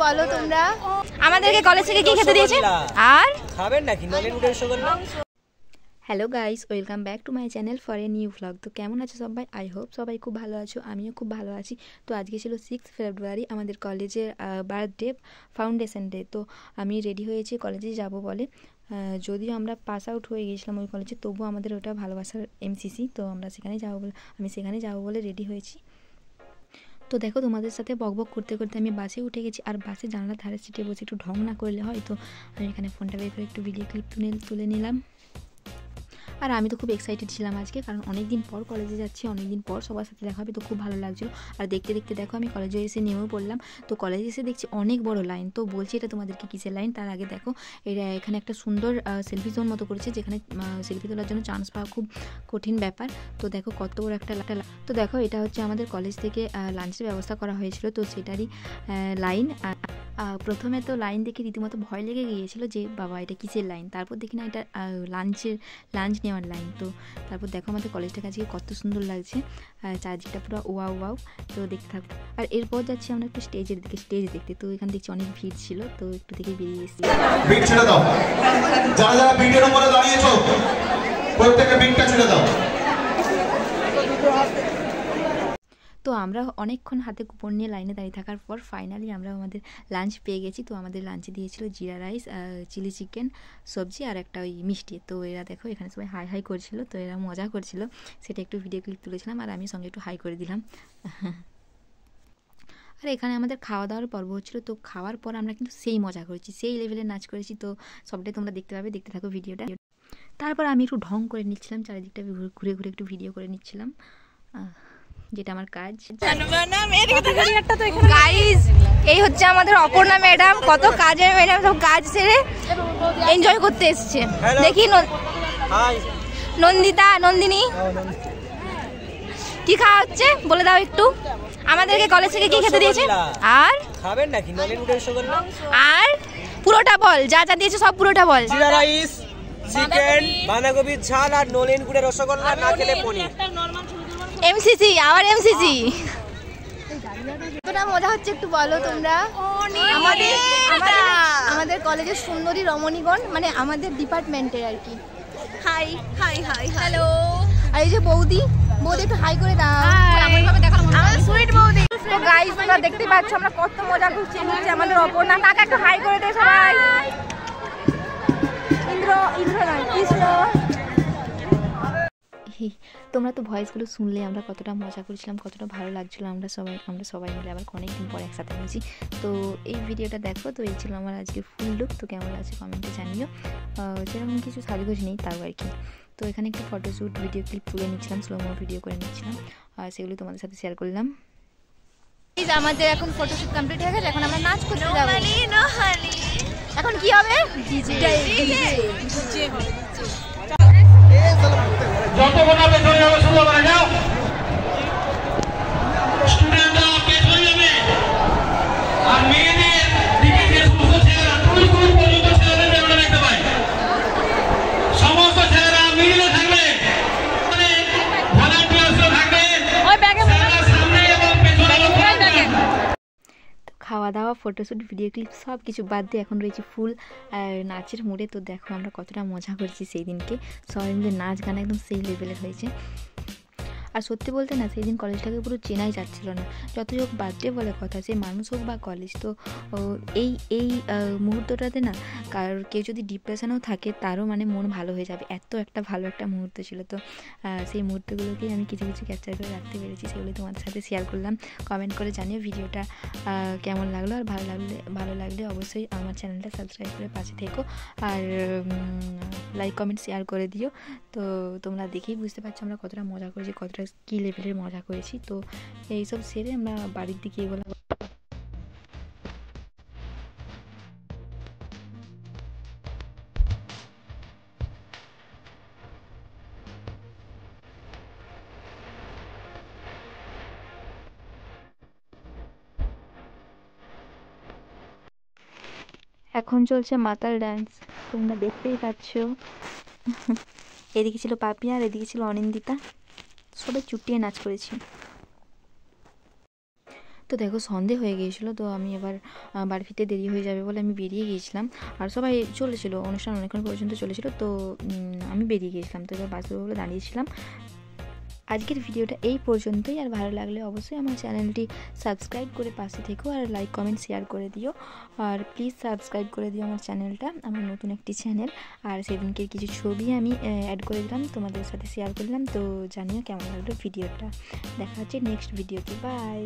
বলো তোমরা আমাদেরকে কলেজ থেকে কি খেতে দিয়েছে আর খাবেন নাকি নলেনগুড়ের rasgulla. Hello guys, welcome back to my channel for a new vlog. তো কেমন আছো সবাই? আই হোপ সবাই খুব ভালো আছো, আমিও খুব ভালো আছি। তো আজকে ছিল 6 ফেব্রুয়ারি, আমাদের কলেজের বার্থডে, ফাউন্ডেশন ডে। তো আমি রেডি হয়েছি কলেজে যাব বলে। যদিও আমরা পাস আউট হয়ে গিয়েছিলাম ওই কলেজে, তবুও আমাদের ওটা ভালোবাসার এমসিসি, তো আমরা সেখানে যাবো বলে আমি সেখানে যাবো বলে রেডি হয়েছি। তো দেখো, তোমাদের সাথে বকবক করতে করতে আমি বাসে উঠে গেছি, আর বাসে জানলার ধারে সিটে বসে একটু ঢং না করলে হয়। তো আমি এখানে ফোনটা বের করে একটু ভিডিও ক্লিপ তুলে নিলাম। আর আমি তো খুব এক্সাইটেড ছিলাম আজকে, কারণ অনেক দিন পর কলেজে যাচ্ছি, অনেক দিন পর সবার সাথে দেখা হবে, তো খুব ভালো লাগছিলো। আর দেখতে দেখতে দেখো আমি কলেজে এসে নেমেও পড়লাম। তো কলেজে এসে দেখছি অনেক বড় লাইন। তো বলছি এটা তোমাদেরকে কিসের লাইন, তার আগে দেখো এখানে একটা সুন্দর সেলফি জোন মতো করেছে, যেখানে সেলফি তোলার জন্য চান্স পাওয়া খুব কঠিন ব্যাপার। তো দেখো কত বড় একটা তো দেখো এটা হচ্ছে আমাদের কলেজ থেকে লাঞ্চের ব্যবস্থা করা হয়েছিল, তো সেটারই লাইন। প্রথমে তো লাইন দেখে রীতিমতো ভয় লেগে গিয়েছিল যে বাবা এটা কিসের লাইন, তারপর দেখি না এটা লাঞ্চ নেওয়ার লাইন। তো তারপর দেখো আমাদের কলেজটাকে আজকে কত সুন্দর লাগছে, চারদিকটা পুরো ওয়াও ওয়াও। তো দেখতে থাকবো। আর এরপর যাচ্ছি আমরা একটু স্টেজ দেখতে। তো এখানে দেখছি অনেক ভিড় ছিল, তো একটু থেকে বেরিয়ে এসেছি। ভিড় ছেড়ে দাও, যারা যারা ভিড়ের উপরে দাঁড়িয়েছো প্রত্যেকটা ভিড়টা ছেড়ে দাও। তো আমরা অনেকক্ষণ হাতে কুপন নিয়ে লাইনে দাঁড়িয়ে থাকার পর ফাইনালি আমরা আমাদের লাঞ্চ পেয়ে গেছি। তো আমাদের লাঞ্চে দিয়েছিল জিরা রাইস, চিলি চিকেন, সবজি আর একটা ওই মিষ্টি। তো এরা দেখো এখানে সবাই হাই হাই করছিল, তো এরা মজা করছিল, সেটা একটু ভিডিও ক্লিপ তুলেছিলাম, আর আমি সঙ্গে একটু হাই করে দিলাম। আর এখানে আমাদের খাওয়া দাওয়ার পর্ব হচ্ছিলো। তো খাওয়ার পর আমরা কিন্তু সেই মজা করেছি, সেই লেভেলের নাচ করেছি। তো সবটাই তোমরা দেখতে পাবে, দেখতে থাকো ভিডিওটা। তারপর আমি একটু ঢং করে নিচ্ছিলাম, চারিদিকটা ঘুরে ঘুরে একটু ভিডিও করে নিচ্ছিলাম, যেটা আমার কাজ। গাইস, এই হচ্ছে আমাদের অপর্ণা ম্যাডাম, কত কাজের ম্যাডাম, সব কাজ সেরে এনজয় করতে এসছে। দেখি নন্দিনী কি খাওয়া হচ্ছে বলে দাও একটু। আমাদেরকে কলেজ থেকে কি খেতে দিয়েছে আর খাবেন নাকি নলেনগুড়ের রসগোল্লা। আর পুরোটা বল, যা যা দিয়েছে সব পুরোটা বল। জিরা রাইস, চিকেন, বাঁধাকপির ঝাল আর নলেনগুড়ের রসগোল্লা, না খেলে পনির। এমসিসি, আবার এমসিসি। কতটা মজা হচ্ছে একটু বলো তোমরা। আমাদের কলেজের সুন্দরী রমণীগণ, মানে আমাদের ডিপার্টমেন্টের আর কি। Hi hi hi hello. আর এই যে বৌদি একটু হাই করে দাও, আমাদের সুইট বৌদি। তো গাইস, তোমরা দেখতে পাচ্ছ আমরা কত মজা করছি। আমাদের অপর্ণা, কাকা একটু হাই করে দে সবাই। ইন্দ্র নয়, কৃষ্ণ। তোমরা তো ভয়েসগুলো শুনলে আমরা কতটা মজা করছিলাম, কতটা ভালো লাগছিলো। আমরা সবাই মিলে আবার অনেকদিন পর একসাথে হয়েছি। তো এই ভিডিওটা দেখো। তো এই ছিল আমার আজকে ফুল লুক। তো কেমন লাগছে কমেন্টে জানিও। যেরকম কিছু সাজগোজ নেই তাও আর কি। তো এখানে একটু ফটোশ্যুট, ভিডিও ক্লিপ তুলে নিচ্ছিলাম, স্লোমো ভিডিও করে নিচ্ছিলাম, আর সেগুলো তোমাদের সাথে শেয়ার করলাম। আমাদের এখন ফটোশ্যুট কমপ্লিট হয়ে গেছে, এখন আমরা নাচ করতে যাবো। এখন কি হবে? যত গোনাবে চলে যাবে, শুরু করে যাও। স্টুডেন্টরা পেছ হয়ে যাবে, আর মেয়েদের দিকে যে সমস্ত ছেলেরা দূর পর্যন্ত ছেলেদের আমরা দেখতে পাই, সমস্ত ছেলেরা মিডিলে থাকবে, মানে ভলান্টিয়ার্সরা থাকবে সামনে এবং পেছনে। খাওয়া দাওয়া, ফটোশ্যুট, ভিডিও ক্লিপ সব কিছু বাদ দিয়ে এখন রয়েছে ফুল নাচের মুডে। তো দেখো আমরা কতটা মজা করছি সেই দিনকে, সবাই মিলে নাচ গান একদম সেই লেভেলের হয়েছে। আর সত্যি বলতে না, সেই দিন কলেজটাকে পুরো চেনাই যাচ্ছিল না। যতই হোক বার্থডে বলে কথা, সে মানুষ হোক বা কলেজ, তো এই মুহূর্তটাতে না কেউ যদি ডিপ্রেশনেও থাকে তারও মানে মন ভালো হয়ে যাবে, এত একটা ভালো একটা মুহূর্ত ছিল। তো সেই মুহূর্তগুলোকেই আমি কিছু ক্যাপচার করে রাখতে পেরেছি, সেগুলো তোমাদের সাথে শেয়ার করলাম। কমেন্ট করে জানিও ভিডিওটা কেমন লাগলো, আর ভালো লাগলে অবশ্যই আমার চ্যানেলটা সাবস্ক্রাইব করে পাশে থেকো, আর লাইক কমেন্ট শেয়ার করে দিও। তো তোমরা দেখেই বুঝতে পারছো আমরা কতটা মজা করেছি, কতটা কী লেভেলের মজা করেছি। তো এইসব সেরে আমরা বাড়ির দিকে এগোলাম। এখন চলছে মাতাল ডান্স, তোমরা দেখতেই পাচ্ছ। এদিকে ছিল পাপি আর এদিকে ছিল অনিন্দিতা, সবাই চুটিয়ে নাচ করেছি। তো দেখো সন্ধে হয়ে গিয়েছিলো, তো আমি এবার বাড়ি ফিরতে দেরি হয়ে যাবে বলে আমি বেরিয়ে গিয়েছিলাম। আর সবাই চলেছিল, অনুষ্ঠান অনেকক্ষণ পর্যন্ত চলেছিল, তো আমি বেরিয়ে গিয়েছিলাম। তো এবার বাস বলে দাঁড়িয়েছিলাম। আজকের ভিডিওটা এই পর্যন্তই। আর ভালো লাগলে অবশ্যই আমার চ্যানেলটি সাবস্ক্রাইব করে পাশে থেকো, আর লাইক কমেন্ট শেয়ার করে দিও। আর প্লিজ সাবস্ক্রাইব করে দিও আমার চ্যানেলটা, আমার নতুন একটি চ্যানেল। আর সেদিনকে কিছু ছবি আমি অ্যাড করে দিলাম, তোমাদের সাথে শেয়ার করলাম। তো জানিও কেমন লাগলো ভিডিওটা। দেখা হচ্ছে নেক্সট ভিডিওতে। বাই।